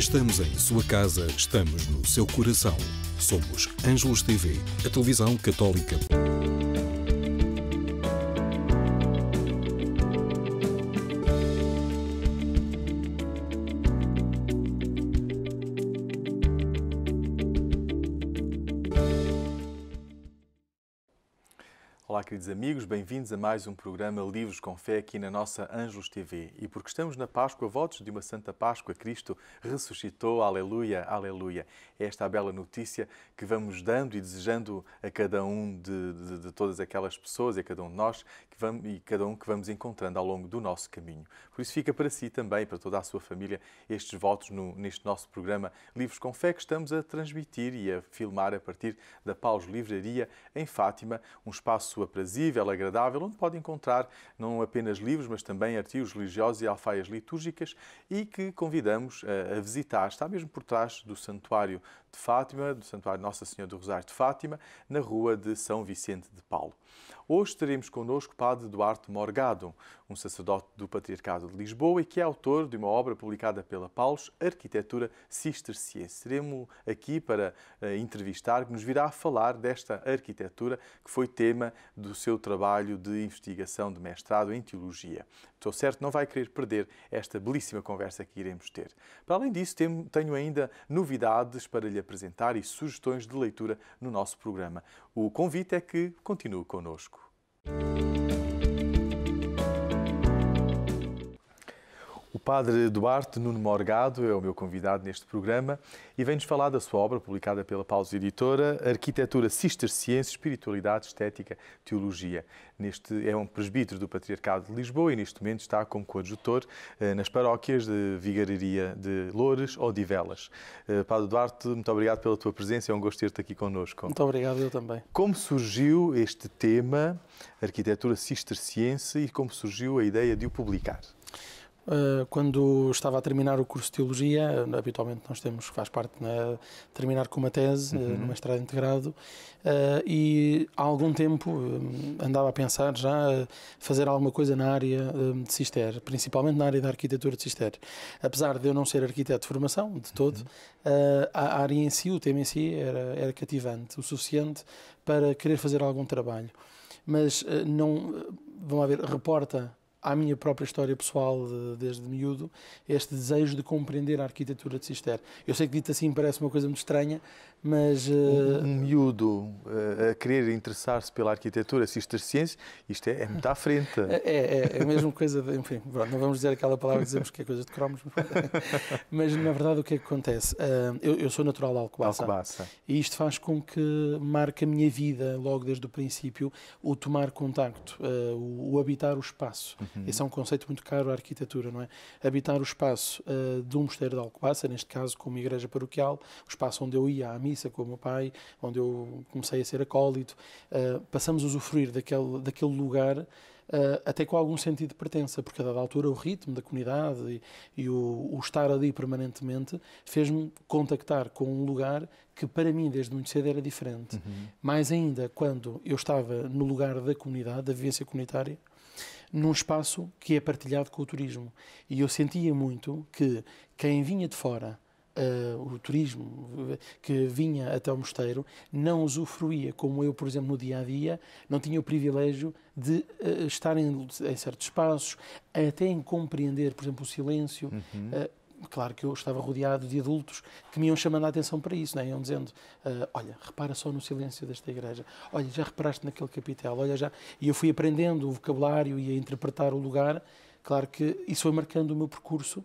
Estamos em sua casa, estamos no seu coração. Somos Ângelos TV, a televisão católica. Olá, queridos amigos, bem-vindos a mais um programa Livros com Fé aqui na nossa Ângelos TV. E porque estamos na Páscoa, votos de uma Santa Páscoa, Cristo ressuscitou, aleluia, aleluia. Esta é a bela notícia que vamos dando e desejando a cada um de todas aquelas pessoas, e a cada um de nós, e cada um que vamos encontrando ao longo do nosso caminho. Por isso fica para si também, para toda a sua família, estes votos neste nosso programa Livros com Fé, que estamos a transmitir e a filmar a partir da Paus Livraria em Fátima, um espaço aprazível, agradável, onde pode encontrar não apenas livros, mas também artigos religiosos e alfaias litúrgicas, e que convidamos a visitar. Está mesmo por trás do Santuário de Fátima, do Santuário Nossa Senhora do Rosário de Fátima, na rua de São Vicente de Paulo. Hoje teremos connosco o Padre Duarte Morgado, um sacerdote do Patriarcado de Lisboa e que é autor de uma obra publicada pela Paulus, Arquitetura Cisterciense. Teremos aqui para entrevistar, que nos virá a falar desta arquitetura que foi tema do seu trabalho de investigação de mestrado em Teologia. Estou certo, não vai querer perder esta belíssima conversa que iremos ter. Para além disso, tenho ainda novidades para lhe apresentar e sugestões de leitura no nosso programa. O convite é que continue connosco. O Padre Duarte Nuno Morgado é o meu convidado neste programa e vem-nos falar da sua obra, publicada pela Paulus Editora, Arquitetura Cisterciense, Espiritualidade, Estética, Teologia. É um presbítero do Patriarcado de Lisboa e neste momento está como coadjutor nas paróquias de Vigararia de Loures ou de Velas. Padre Duarte, muito obrigado pela tua presença, é um gosto ter-te aqui connosco. Muito obrigado, eu também. Como surgiu este tema, Arquitetura Cisterciense, e como surgiu a ideia de o publicar? Quando estava a terminar o curso de Teologia, habitualmente nós temos, faz parte, terminar com uma tese, no mestrado integrado, e há algum tempo andava a pensar já fazer alguma coisa na área de Cister, principalmente na área da arquitetura de Cister. Apesar de eu não ser arquiteto de formação, de todo, a área em si, o tema em si, era cativante, o suficiente para querer fazer algum trabalho. Mas não, vamos lá ver, reporta à minha própria história pessoal, desde miúdo, este desejo de compreender a arquitetura de Cister. Eu sei que dito assim parece uma coisa muito estranha, mas... Um miúdo a querer interessar-se pela arquitetura cisterciense, isto é muito à frente. É a mesma coisa, enfim, não vamos dizer aquela palavra que dizemos que é coisa de cromos, mas na verdade o que é que acontece? Eu sou natural de Alcobaça, e isto faz com que marque a minha vida, logo desde o princípio, o tomar contacto, o habitar o espaço. Esse é um conceito muito caro à arquitetura, não é? Habitar o espaço de um mosteiro de Alcobaça, neste caso como igreja paroquial, o espaço onde eu ia à missa com o meu pai, onde eu comecei a ser acólito, passamos a usufruir daquele lugar até com algum sentido de pertença, porque a dada altura o ritmo da comunidade e o estar ali permanentemente fez-me contactar com um lugar que para mim desde muito cedo era diferente. Mais ainda quando eu estava no lugar da comunidade, da vivência comunitária, num espaço que é partilhado com o turismo. E eu sentia muito que quem vinha de fora, o turismo que vinha até o mosteiro, não usufruía, como eu, por exemplo, no dia-a-dia, não tinha o privilégio de estar em certos espaços, até em compreender, por exemplo, o silêncio. Claro que eu estava rodeado de adultos que me iam chamando a atenção para isso, não é? Iam dizendo, olha, repara só no silêncio desta igreja, olha, já reparaste naquele capitel, olha já... E eu fui aprendendo o vocabulário e a interpretar o lugar. Claro que isso foi marcando o meu percurso,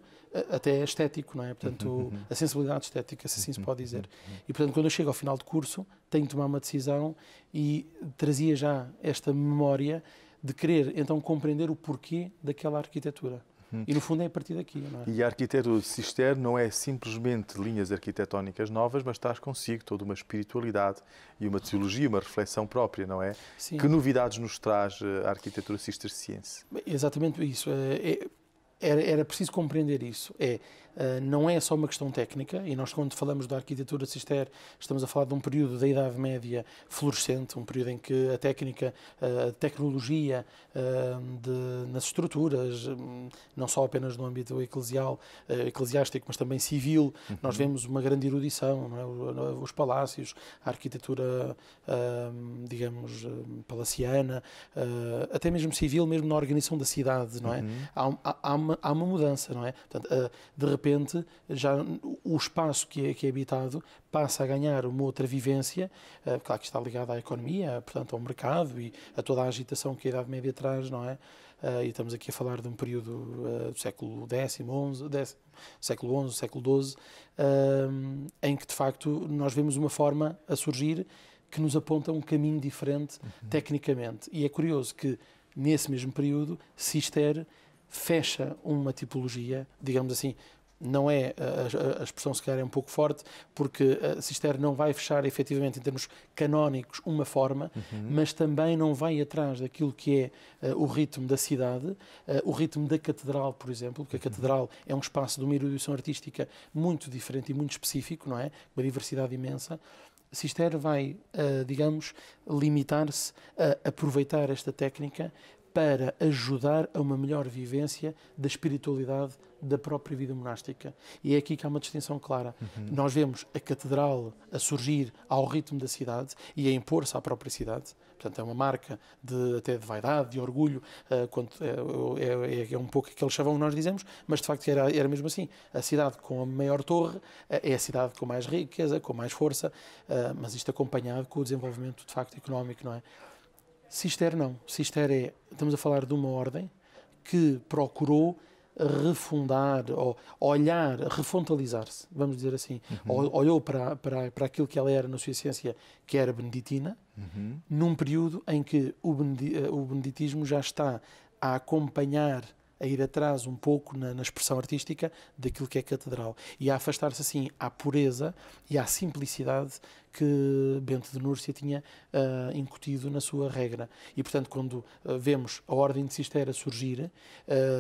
até estético, não é? Portanto, a sensibilidade estética, se assim se pode dizer. E, portanto, quando eu chego ao final de curso, tenho de tomar uma decisão e trazia já esta memória de querer, então, compreender o porquê daquela arquitetura. E, no fundo, é a partir daqui, não é? E a arquitetura de Cister não é simplesmente linhas arquitetónicas novas, mas traz consigo toda uma espiritualidade e uma teologia, uma reflexão própria, não é? Sim. Que novidades nos traz a arquitetura cisterciense? Exatamente isso. era preciso compreender isso. Não é só uma questão técnica, e nós, quando falamos da arquitetura Cister, estamos a falar de um período da Idade Média florescente, um período em que a técnica, a tecnologia nas estruturas, não só apenas no âmbito eclesiástico, mas também civil, nós vemos uma grande erudição, não é? Os palácios, a arquitetura, digamos, palaciana, até mesmo civil, mesmo na organização da cidade, não é? Há uma mudança, não é? Portanto, de repente, já o espaço que é habitado passa a ganhar uma outra vivência, claro que está ligado à economia, portanto ao mercado e a toda a agitação que a Idade Média traz, não é? E estamos aqui a falar de um período do século X, século XI, século XII, em que de facto nós vemos uma forma a surgir que nos aponta um caminho diferente tecnicamente. E é curioso que nesse mesmo período Cister fecha uma tipologia, digamos assim, não é, a expressão se calhar é um pouco forte, porque Cister não vai fechar efetivamente em termos canónicos uma forma, mas também não vai atrás daquilo que é o ritmo da cidade, o ritmo da catedral, por exemplo, porque a catedral é um espaço de uma erudição artística muito diferente e muito específico, não é? Uma diversidade imensa. Cister vai, digamos, limitar-se a aproveitar esta técnica para ajudar a uma melhor vivência da espiritualidade da própria vida monástica. E é aqui que há uma distinção clara. Nós vemos a catedral a surgir ao ritmo da cidade e a impor-se à própria cidade. Portanto, é uma marca até de vaidade, de orgulho, é um pouco aquele chavão que nós dizemos, mas de facto era mesmo assim. A cidade com a maior torre é a cidade com mais riqueza, com mais força, mas isto acompanhado com o desenvolvimento de facto económico, não é? Cister não. Cister estamos a falar de uma ordem que procurou refundar, ou olhar, refontalizar-se, vamos dizer assim. Olhou para aquilo que ela era na sua essência, que era beneditina, num período em que o beneditismo já está a acompanhar, a ir atrás um pouco na expressão artística daquilo que é catedral e a afastar-se assim à pureza e à simplicidade que Bento de Núrcia tinha incutido na sua regra. E, portanto, quando vemos a Ordem de Cister a surgir,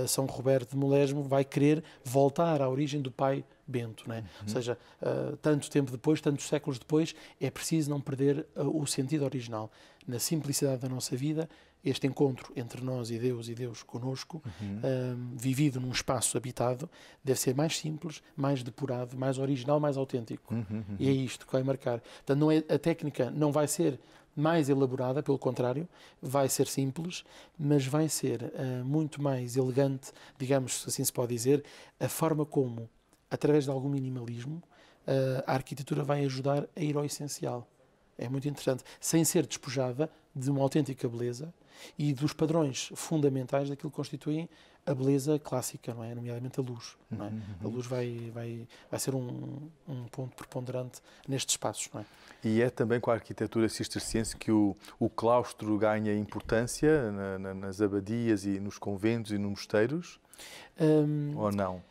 São Roberto de Molesme vai querer voltar à origem do pai Bento, não é? Ou seja, tanto tempo depois, tantos séculos depois, é preciso não perder o sentido original. Na simplicidade da nossa vida, este encontro entre nós e Deus connosco, vivido num espaço habitado, deve ser mais simples, mais depurado, mais original, mais autêntico. E é isto que vai marcar. Portanto, a técnica não vai ser mais elaborada, pelo contrário, vai ser simples, mas vai ser muito mais elegante, digamos, se assim se pode dizer, a forma como, através de algum minimalismo, a arquitetura vai ajudar a ir ao essencial. É muito interessante, sem ser despojada de uma autêntica beleza e dos padrões fundamentais daquilo que constituem a beleza clássica, não é? Nomeadamente a luz. Não é? A luz vai ser um ponto preponderante nestes espaços. Não é? E é também com a arquitetura cisterciense que o claustro ganha importância nas abadias e nos conventos e nos mosteiros? Ou não?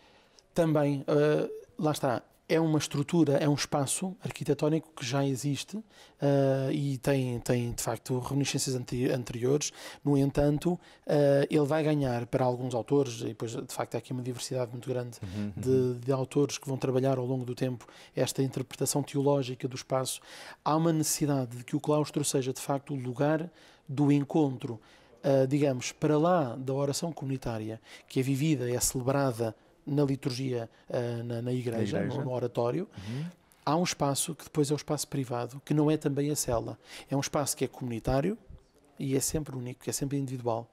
Também, lá está. É uma estrutura, é um espaço arquitetónico que já existe e tem de facto reminiscências anteriores. No entanto, ele vai ganhar para alguns autores, e depois de facto há aqui uma diversidade muito grande de autores que vão trabalhar ao longo do tempo esta interpretação teológica do espaço. Há uma necessidade de que o claustro seja de facto o lugar do encontro, digamos, para lá da oração comunitária, que é vivida, é celebrada na liturgia, na igreja. No oratório. Há um espaço que depois é o espaço privado, que não é também a cela. É um espaço que é comunitário e é sempre único, é sempre individual.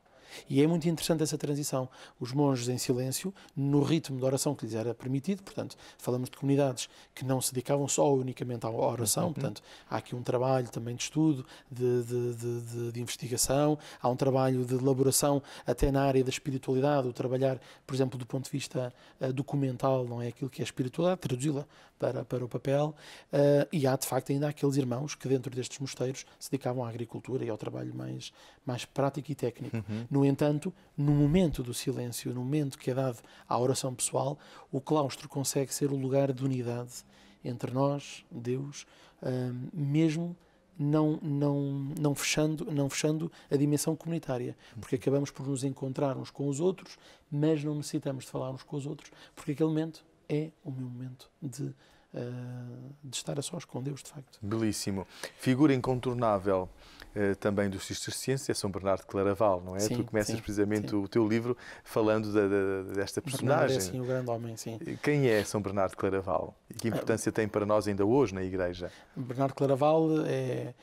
E é muito interessante essa transição. Os monges em silêncio, no ritmo da oração que lhes era permitido, portanto, falamos de comunidades que não se dedicavam só unicamente à oração, portanto, há aqui um trabalho também de estudo, de investigação, há um trabalho de elaboração até na área da espiritualidade, o trabalhar, por exemplo, do ponto de vista documental, não é aquilo que é espiritualidade, traduzi-la para o papel, e há de facto ainda aqueles irmãos que dentro destes mosteiros se dedicavam à agricultura e ao trabalho mais prático e técnico. No entanto, no momento do silêncio, no momento que é dado à oração pessoal, o claustro consegue ser o lugar de unidade entre nós, Deus, mesmo não fechando a dimensão comunitária, porque acabamos por nos encontrar uns com os outros, mas não necessitamos de falar uns com os outros, porque aquele momento é o meu momento de estar a sós com Deus, de facto. Belíssimo. Figura incontornável também dos cistercienses é São Bernardo de Claraval, não é? Sim, tu começas precisamente sim. o teu livro falando desta personagem. Bernardo é, sim, o grande homem, sim. Quem é São Bernardo de Claraval? E que importância tem para nós ainda hoje na Igreja? Bernardo de Claraval é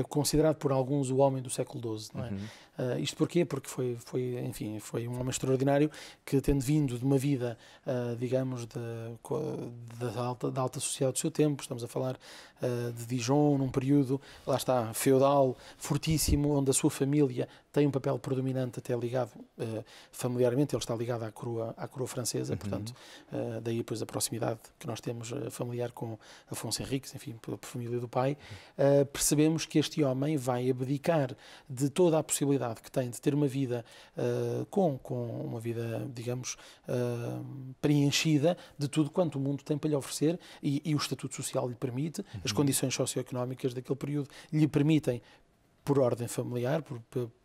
considerado por alguns o homem do século XII, não é? Isto porquê? Porque foi um homem extraordinário que, tendo vindo de uma vida, digamos, da alta sociedade do seu tempo, estamos a falar de Dijon, num período, lá está, feudal, fortíssimo, onde a sua família tem um papel predominante, até ligado familiarmente, ele está ligado à coroa francesa, portanto, daí depois a proximidade que nós temos familiar com Afonso Henriques, enfim, pela família do pai, percebemos que este homem vai abdicar de toda a possibilidade que tem de ter uma vida com uma vida, digamos, preenchida de tudo quanto o mundo tem para lhe oferecer e o estatuto social lhe permite, as condições socioeconómicas daquele período lhe permitem, por ordem familiar,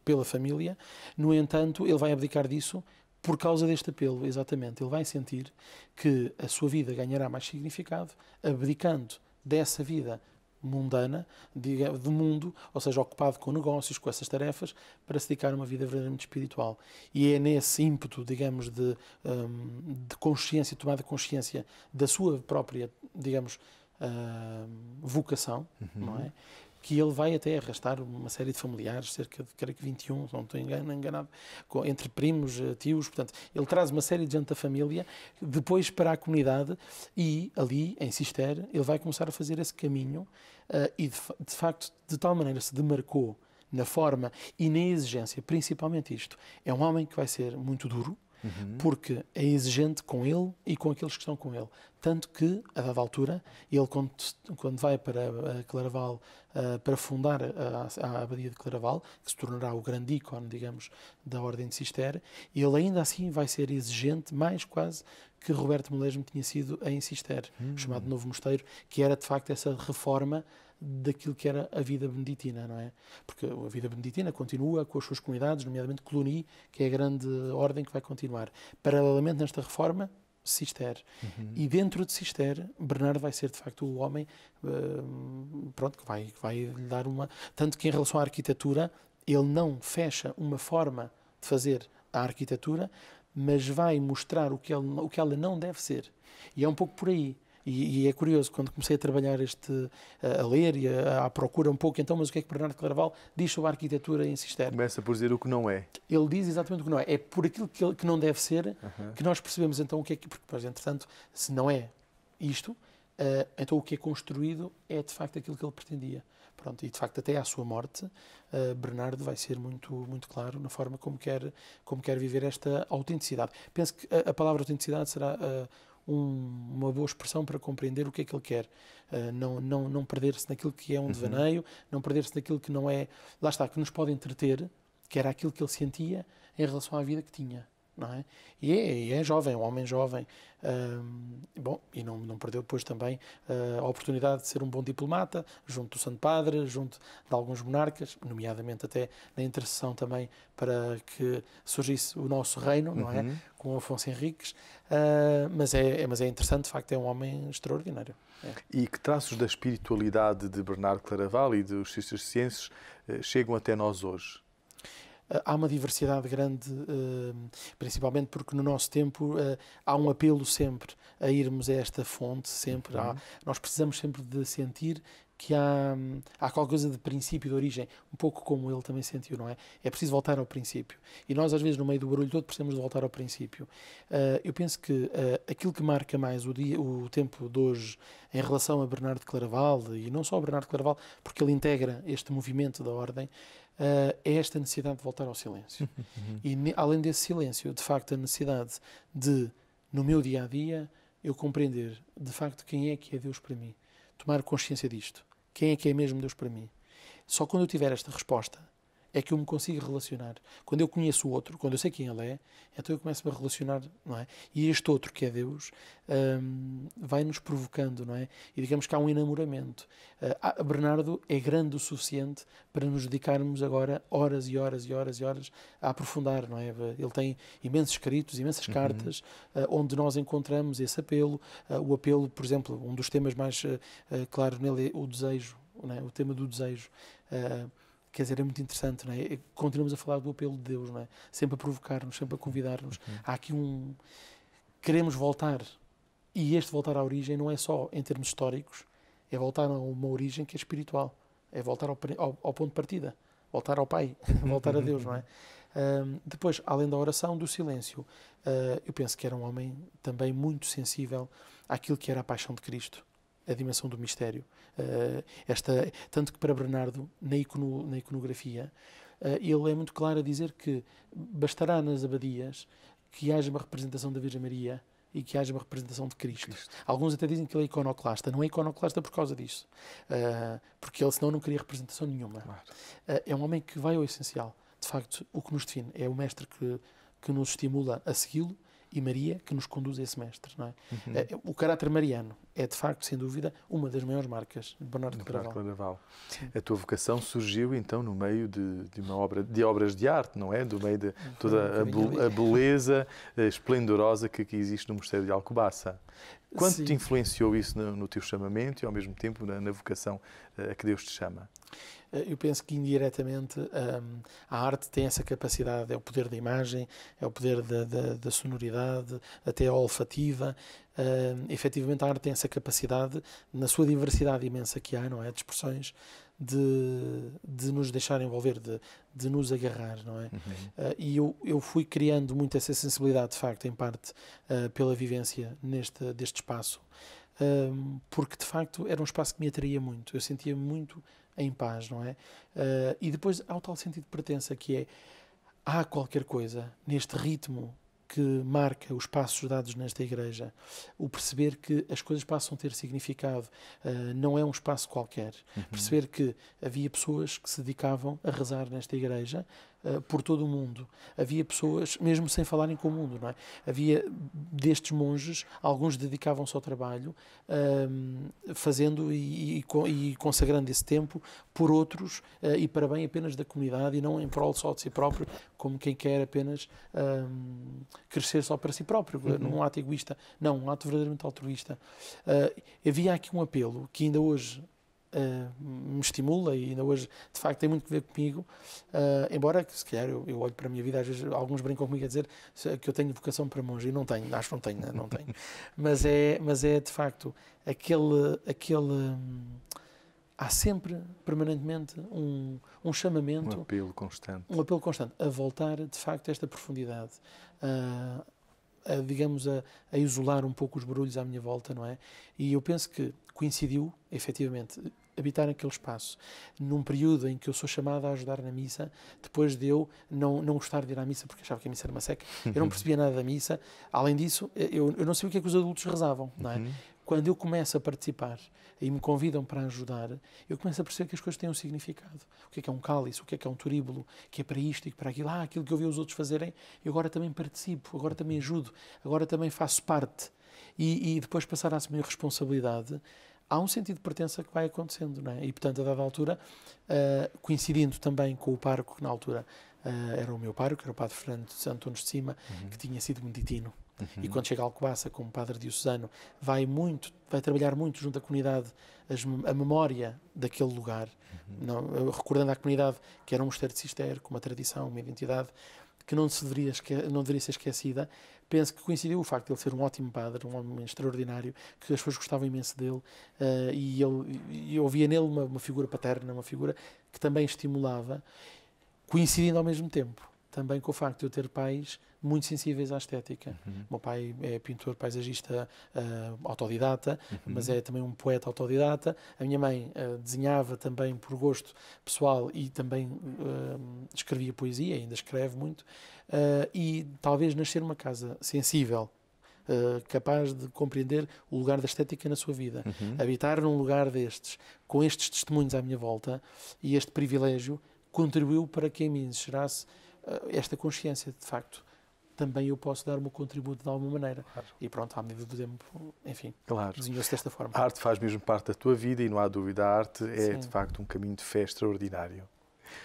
pela família. No entanto, ele vai abdicar disso por causa deste apelo, exatamente. Ele vai sentir que a sua vida ganhará mais significado abdicando dessa vida mundana, do mundo, ou seja, ocupado com negócios, com essas tarefas, para se dedicar a uma vida verdadeiramente espiritual. E é nesse ímpeto, digamos, de consciência, tomada de consciência da sua própria, digamos, vocação, não é? Que ele vai até arrastar uma série de familiares, cerca de, creio que 21, se não estou enganado, entre primos, tios, portanto, ele traz uma série de gente da família, depois para a comunidade, e ali, em Cister, ele vai começar a fazer esse caminho, e de facto, de tal maneira se demarcou na forma e na exigência, principalmente isto. É um homem que vai ser muito duro, porque é exigente com ele e com aqueles que estão com ele. Tanto que, a dada altura, ele, quando vai para Claraval, para fundar a Abadia de Claraval, que se tornará o grande ícone, digamos, da Ordem de Cister, ele ainda assim vai ser exigente, mais quase que Roberto Melesme tinha sido em Cister, chamado Novo Mosteiro, que era, de facto, essa reforma daquilo que era a vida beneditina, não é? Porque a vida beneditina continua com as suas comunidades, nomeadamente Cluny, que é a grande ordem que vai continuar. Paralelamente, nesta reforma, Cister. E dentro de Cister, Bernardo vai ser, de facto, o homem que vai lhe dar uma... Tanto que, em relação à arquitetura, ele não fecha uma forma de fazer a arquitetura, mas vai mostrar o que ela não deve ser. E é um pouco por aí. E é curioso, quando comecei a trabalhar a ler e à procura um pouco, então, mas o que é que Bernardo de Claraval diz sobre a arquitetura em Cister? Começa por dizer o que não é. Ele diz exatamente o que não é. É por aquilo que não deve ser que nós percebemos então o que é que... Porque, entretanto, se não é isto, então o que é construído é de facto aquilo que ele pretendia. Pronto, e de facto até à sua morte, Bernardo vai ser muito, muito claro na forma como quer viver esta autenticidade. Penso que a palavra autenticidade será... uma boa expressão para compreender o que é que ele quer. Não perder-se naquilo que é um devaneio, não perder-se naquilo que não é... Lá está, que nos pode entreter, que era aquilo que ele sentia em relação à vida que tinha. Não é? E é jovem, um homem jovem. E não perdeu depois também a oportunidade de ser um bom diplomata, junto do Santo Padre, junto de alguns monarcas, nomeadamente até na intercessão também para que surgisse o nosso reino, não é? Com Afonso Henriques. Mas é interessante, de facto, é um homem extraordinário. É. E que traços da espiritualidade de Bernardo Claraval e dos cistercienses chegam até nós hoje? Há uma diversidade grande, principalmente porque no nosso tempo há um apelo sempre a irmos a esta fonte, sempre. Nós precisamos sempre de sentir que há qualquer coisa de princípio, de origem, um pouco como ele também sentiu, não é? É preciso voltar ao princípio. E nós, às vezes, no meio do barulho todo, precisamos de voltar ao princípio. Eu penso que aquilo que marca mais o tempo de hoje em relação a Bernardo de Claraval, e não só a Bernardo de Claraval, porque ele integra este movimento da Ordem, é esta necessidade de voltar ao silêncio. E além desse silêncio, de facto, a necessidade de, no meu dia-a-dia, eu compreender, de facto, quem é que é Deus para mim. Tomar consciência disto. Quem é que é mesmo Deus para mim? Só quando eu tiver esta resposta é que eu me consigo relacionar. Quando eu conheço o outro, quando eu sei quem ele é, então eu começo-me a relacionar, não é? E este outro, que é Deus, vai-nos provocando, não é? E digamos que há um enamoramento. Bernardo é grande o suficiente para nos dedicarmos agora horas e horas e horas e horas a aprofundar, não é? Ele tem imensos escritos, imensas cartas, onde nós encontramos esse apelo. O apelo, por exemplo, um dos temas mais claros nele é o desejo, não é? O tema do desejo. Quer dizer, é muito interessante, não é? Continuamos a falar do apelo de Deus, não é? Sempre a provocar-nos, sempre a convidar-nos. Há aqui queremos voltar. E este voltar à origem não é só em termos históricos, é voltar a uma origem que é espiritual. É voltar ao ponto de partida. Voltar ao Pai. Voltar a Deus, não é? Depois, além da oração, do silêncio. Eu penso que era um homem também muito sensível àquilo que era a paixão de Cristo. A dimensão do mistério. Tanto que para Bernardo, na iconografia, ele é muito claro a dizer que bastará nas abadias que haja uma representação da Virgem Maria e que haja uma representação de Cristo. Alguns até dizem que ele é iconoclasta. Não é iconoclasta por causa disso. Porque ele senão não queria representação nenhuma. Claro. É um homem que vai ao essencial. De facto, o que nos define é o mestre que nos estimula a segui-lo e Maria que nos conduz a esse mestre, não é? O caráter mariano é, de facto, sem dúvida, uma das maiores marcas de Bernardo de Claraval. A tua vocação surgiu, então, no meio de obras de arte, não é? Do meio de toda a beleza esplendorosa que existe no Mosteiro de Alcobaça. Quanto te influenciou isso no teu chamamento e, ao mesmo tempo, na vocação a que Deus te chama? Eu penso que indiretamente a arte tem essa capacidade, é o poder da imagem, é o poder da sonoridade, até a olfativa. Efetivamente a arte tem essa capacidade, na sua diversidade imensa que há, não é? De expressões, de nos deixar envolver, de nos agarrar, não é? E eu fui criando muito essa sensibilidade, de facto, em parte pela vivência deste espaço, porque de facto era um espaço que me atraía muito, eu sentia muito em paz, não é? E depois há o tal sentido de pertença que é, há qualquer coisa neste ritmo que marca os passos dados nesta igreja, o perceber que as coisas passam a ter significado, não é um espaço qualquer. Perceber que havia pessoas que se dedicavam a rezar nesta igreja por todo o mundo. Havia pessoas, mesmo sem falarem com o mundo, não é? Havia destes monges, alguns dedicavam-se ao trabalho, fazendo e consagrando esse tempo por outros e para bem apenas da comunidade e não em prol só de si próprio, como quem quer apenas crescer só para si próprio, num ato egoísta. Não, um ato verdadeiramente altruísta. Havia aqui um apelo que ainda hoje me estimula e ainda hoje de facto tem muito a ver comigo, embora que se calhar eu olho para a minha vida, às vezes alguns brincam comigo a dizer que eu tenho vocação para monge e não tenho, acho que não tenho, mas é de facto aquele há sempre permanentemente um chamamento, um apelo constante a voltar de facto a esta profundidade, digamos, a isolar um pouco os barulhos à minha volta, não é? E eu penso que coincidiu, efetivamente, habitar naquele espaço, num período em que eu sou chamado a ajudar na missa, depois de eu não gostar de ir à missa, porque achava que a missa era uma seca, eu não percebia nada da missa. Além disso, eu não sabia o que é que os adultos rezavam, não é? Quando eu começo a participar e me convidam para ajudar, eu começo a perceber que as coisas têm um significado. O que é um cálice, o que é um turíbulo, que é para isto e para aquilo. Aquilo que eu vi os outros fazerem, eu agora também participo, agora também ajudo, agora também faço parte. E depois passar a assumir responsabilidade, há um sentido de pertença que vai acontecendo, não é? E, portanto, a dada altura, coincidindo também com o pároco, que na altura era o meu pároco, era o padre Fernando de Santos de Cima, que tinha sido beneditino. E quando chega a Alcobaça, como padre diocesano, vai trabalhar muito junto à comunidade a memória daquele lugar, recordando à comunidade que era um mosteiro de Cister, com uma tradição, uma identidade que não deveria ser esquecida. Penso que coincidiu o facto de ele ser um ótimo padre, um homem extraordinário, que as pessoas gostavam imenso dele, e eu via nele uma figura paterna, uma figura que também estimulava, coincidindo ao mesmo tempo também com o facto de eu ter pais muito sensíveis à estética. O meu pai é pintor paisagista autodidata, mas é também um poeta autodidata. A minha mãe desenhava também por gosto pessoal e também escrevia poesia, ainda escreve muito. E talvez nascer numa casa sensível, capaz de compreender o lugar da estética na sua vida, habitar num lugar destes, com estes testemunhos à minha volta e este privilégio, contribuiu para que em mim gerasse esta consciência, de facto, também eu posso dar o meu contributo de alguma maneira. Claro. E pronto, à medida do tempo, enfim, claro, desenhou-se desta forma. A arte faz mesmo parte da tua vida e não há dúvida, a arte é de facto um caminho de fé extraordinário.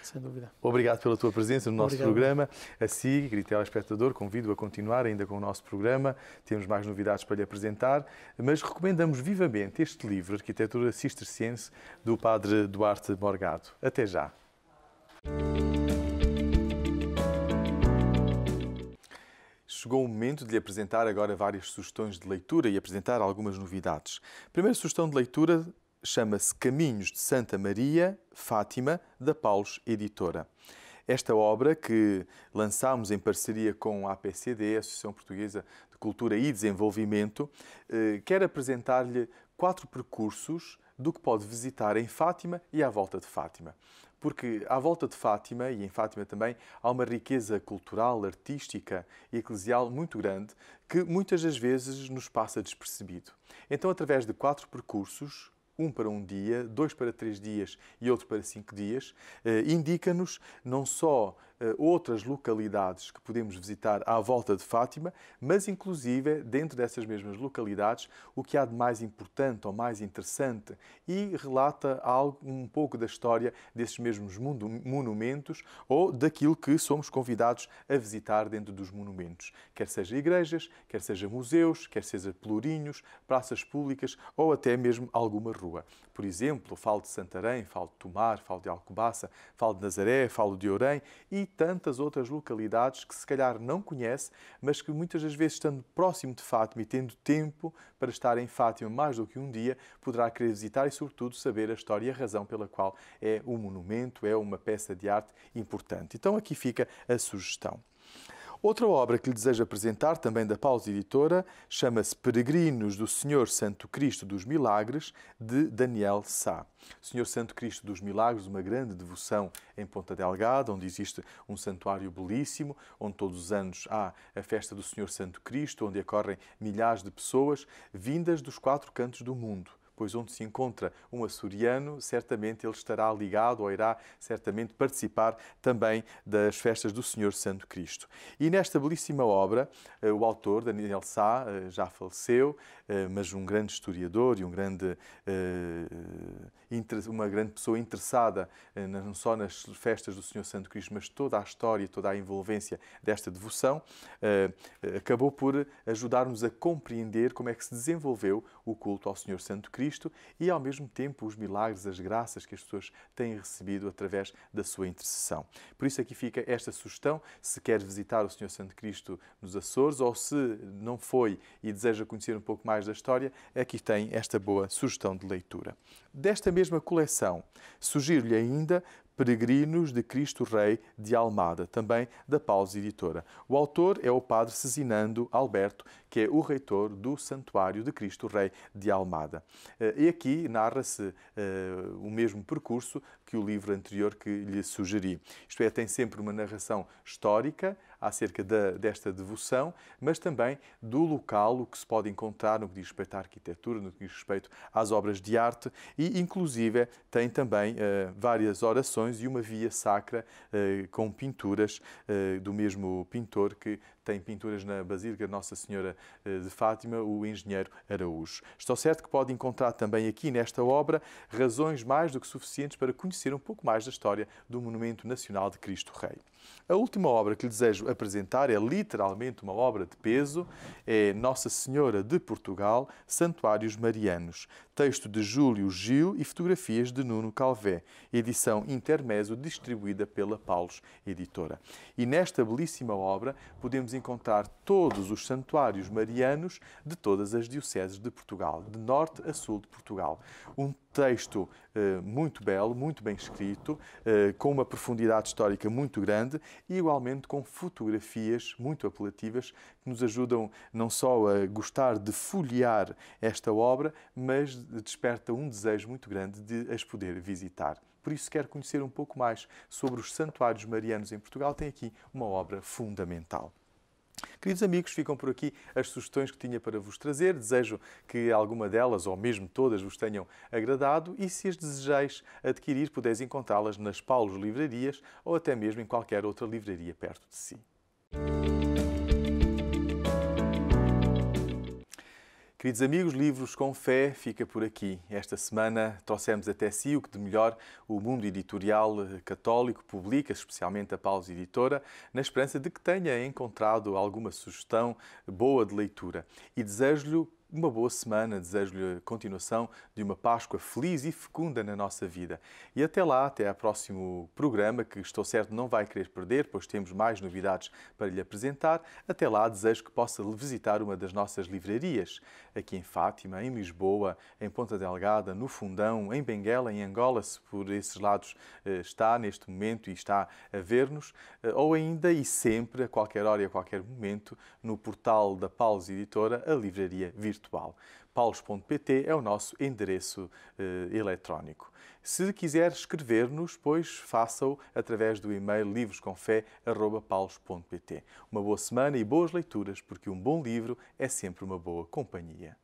Sem dúvida. Obrigado pela tua presença no nosso programa. A si, querido telespectador, convido a continuar ainda com o nosso programa. Temos mais novidades para lhe apresentar, mas recomendamos vivamente este livro, Arquitetura Cisterciense, do Padre Duarte Morgado. Até já. Chegou o momento de lhe apresentar agora várias sugestões de leitura e apresentar algumas novidades. A primeira sugestão de leitura chama-se Caminhos de Santa Maria, Fátima, da Paulus Editora. Esta obra, que lançámos em parceria com a APCD, Associação Portuguesa de Cultura e Desenvolvimento, quer apresentar-lhe 4 percursos do que pode visitar em Fátima e à volta de Fátima. Porque à volta de Fátima, e em Fátima também, há uma riqueza cultural, artística e eclesial muito grande que muitas das vezes nos passa despercebido. Então, através de 4 percursos, um para um dia, 2 para 3 dias e outro para 5 dias, indica-nos não só outras localidades que podemos visitar à volta de Fátima, mas inclusive dentro dessas mesmas localidades o que há de mais importante ou mais interessante, e relata algo, um pouco da história desses mesmos monumentos ou daquilo que somos convidados a visitar dentro dos monumentos, quer seja igrejas, quer seja museus, quer seja pelourinhos, praças públicas ou até mesmo alguma rua. Por exemplo, falo de Santarém, falo de Tomar, falo de Alcobaça, falo de Nazaré, falo de Ourém e tantas outras localidades que se calhar não conhece, mas que muitas das vezes, estando próximo de Fátima e tendo tempo para estar em Fátima mais do que um dia, poderá querer visitar e, sobretudo, saber a história e a razão pela qual é um monumento, é uma peça de arte importante. Então aqui fica a sugestão. Outra obra que lhe desejo apresentar, também da Paulus Editora, chama-se Peregrinos do Senhor Santo Cristo dos Milagres, de Daniel Sá. Senhor Santo Cristo dos Milagres, uma grande devoção em Ponta Delgada, onde existe um santuário belíssimo, onde todos os anos há a festa do Senhor Santo Cristo, onde acorrem milhares de pessoas vindas dos 4 cantos do mundo. Pois onde se encontra um açoriano, certamente ele estará ligado ou irá certamente participar também das festas do Senhor Santo Cristo. E nesta belíssima obra, o autor, Daniel Sá, já faleceu, mas um grande historiador e uma grande pessoa interessada não só nas festas do Senhor Santo Cristo, mas toda a história, toda a envolvência desta devoção, acabou por ajudar-nos a compreender como é que se desenvolveu o culto ao Senhor Santo Cristo e, ao mesmo tempo, os milagres, as graças que as pessoas têm recebido através da sua intercessão. Por isso aqui fica esta sugestão, se quer visitar o Senhor Santo Cristo nos Açores ou se não foi e deseja conhecer um pouco mais da história, aqui tem esta boa sugestão de leitura. Desta mesma coleção, sugiro-lhe ainda Peregrinos de Cristo Rei de Almada, também da Paulus Editora. O autor é o padre Cezinando Alberto, que é o reitor do Santuário de Cristo Rei de Almada. E aqui narra-se o mesmo percurso que o livro anterior que lhe sugeri. Isto é, tem sempre uma narração histórica acerca desta devoção, mas também do local, o que se pode encontrar no que diz respeito à arquitetura, no que diz respeito às obras de arte e, inclusive, tem também várias orações e uma via sacra com pinturas do mesmo pintor que tem pinturas na Basílica de Nossa Senhora de Fátima, o engenheiro Araújo. Estou certo que pode encontrar também aqui nesta obra razões mais do que suficientes para conhecer um pouco mais da história do Monumento Nacional de Cristo Rei. A última obra que lhe desejo apresentar é literalmente uma obra de peso, é Nossa Senhora de Portugal, Santuários Marianos, texto de Júlio Gil e fotografias de Nuno Calvé, edição intermezzo distribuída pela Paulus Editora. E nesta belíssima obra podemos encontrar todos os santuários marianos de todas as dioceses de Portugal, de norte a sul de Portugal. Um texto muito belo, muito bem escrito, com uma profundidade histórica muito grande e igualmente com fotografias muito apelativas que nos ajudam não só a gostar de folhear esta obra, mas desperta um desejo muito grande de as poder visitar. Por isso, quer conhecer um pouco mais sobre os santuários marianos em Portugal, tem aqui uma obra fundamental. Queridos amigos, ficam por aqui as sugestões que tinha para vos trazer. Desejo que alguma delas, ou mesmo todas, vos tenham agradado e, se as desejais adquirir, podeis encontrá-las nas Paulos Livrarias ou até mesmo em qualquer outra livraria perto de si. Queridos amigos, Livros com Fé fica por aqui. Esta semana trouxemos até si o que de melhor o mundo editorial católico publica, especialmente a Paulus Editora, na esperança de que tenha encontrado alguma sugestão boa de leitura. E desejo-lhe uma boa semana, desejo-lhe a continuação de uma Páscoa feliz e fecunda na nossa vida. E até lá, até ao próximo programa, que estou certo não vai querer perder, pois temos mais novidades para lhe apresentar. Até lá, desejo que possa visitar uma das nossas livrarias, aqui em Fátima, em Lisboa, em Ponta Delgada, no Fundão, em Benguela, em Angola, se por esses lados está neste momento e está a ver-nos, ou ainda e sempre, a qualquer hora e a qualquer momento, no portal da Paulus Editora, a livraria virtual. paulus.pt é o nosso endereço eletrónico. Se quiser escrever-nos, pois faça-o através do e-mail livroscomfé@paulus.pt. Uma boa semana e boas leituras, porque um bom livro é sempre uma boa companhia.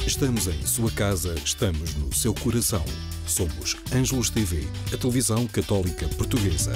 Estamos em sua casa, estamos no seu coração. Somos Ângelos TV, a televisão católica portuguesa.